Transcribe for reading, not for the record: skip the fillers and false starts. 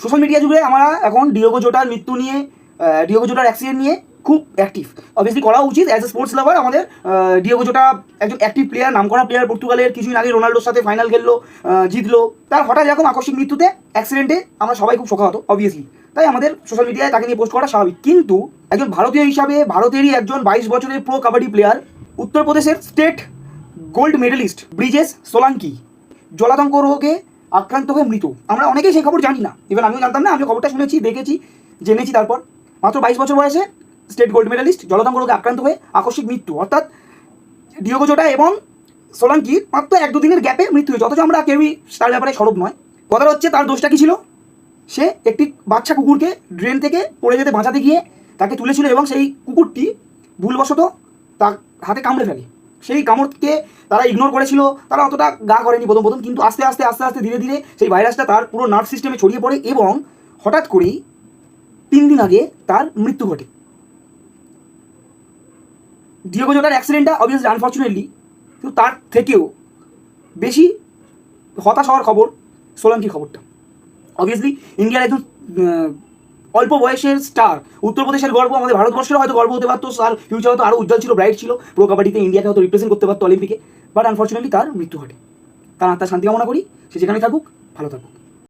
Social media যুগে আমরা এখন ডিয়েগো জোটার মৃত্যু নিয়ে, ডিয়েগো জোটার অ্যাক্সিডেন্ট নিয়ে খুব অ্যাক্টিভ। অবভিয়াসলি করা উচিত অ্যাজ এ স্পোর্টস লাভার। আমাদের ডিয়েগো জোটা একজন অ্যাক্টিভ প্লেয়ার, নামকরা প্লেয়ার, পর্তুগালের, কিছুদিন আগে রোনাল্ডোর সাথে ফাইনাল খেললো, জিতলো। তার হঠাৎ এরকম আকস্মিক মৃত্যুতে, অ্যাক্সিডেন্টে আমরা সবাই খুব শোকাহত অবভিয়াসলি। তাই আমাদের সোশ্যাল মিডিয়ায় তাকে নিয়ে পোস্ট করা স্বাভাবিক। কিন্তু একজন ভারতীয় হিসাবে, ভারতেরই একজন 22 বছরের প্রো কাবাডি প্লেয়ার, উত্তরপ্রদেশের state gold medalist Brijesh Solanki জলাতঙ্ক রোগে আক্রান্ত হয়ে মৃত। আমরা অনেকেই সেই খবর জানি না, ইভেন আমিও জানতাম না। আমি খবরটা শুনেছি, দেখেছি, জেনেছি। তারপর মাত্র 22 বছর বয়সে স্টেট গোল্ড মেডেলিস্ট জলাতঙ্ক রোগে আক্রান্ত হয়ে আকস্মিক মৃত্যু। অর্থাৎ ডিয়েগো জোটা এবং সোলাঙ্কির মাত্র 1-2 দিনের গ্যাপে মৃত্যু হয়েছে। অথচ আমরা কেউই তার ব্যাপারে সরব নয়। কথাটা হচ্ছে, তার দোষটা কী ছিল? সে একটি বাচ্চা কুকুরকে ড্রেন থেকে পড়ে যেতে বাঁচাতে গিয়ে তাকে তুলেছিল এবং সেই কুকুরটি ভুলবশত তার হাতে কামড়ে ফেলে। সেই কামড়কে তারা ইগনোর করেছিল, তারা অতটা গা করেনি প্রথম, কিন্তু আস্তে আস্তে ধীরে ধীরে সেই ভাইরাসটা তার পুরো নার্ভ সিস্টেমে ছড়িয়ে পড়ে এবং হঠাৎ করেই 3 দিন আগে তার মৃত্যু ঘটে। ডিয়েগো জোটার অ্যাক্সিডেন্টটা অবভিয়াসলি আনফর্চুনেটলি, কিন্তু তার থেকেও বেশি হতাশ হওয়ার খবর সোলাঙ্কির খবরটা। অবভিয়াসলি ইন্ডিয়ার একজন অল্প বয়সের স্টার, উত্তরপ্রদেশের গর্ব, আমাদের ভারতবর্ষের হয়তো গর্ব হতে পারতো, তার ফিউচার হয়তো আরও উজ্জ্বল ছিল, ব্রাইট ছিল, প্রো কাবাডিতে ইন্ডিয়াকে হয়তো রিপ্রেজেন্ট করতে পারতো অলিম্পিকে। বাট আনফর্চুনেটলি তার মৃত্যু ঘটে। তার আত্মার শান্তি কামনা করি, সে যেখানে থাকুক ভালো থাকুক।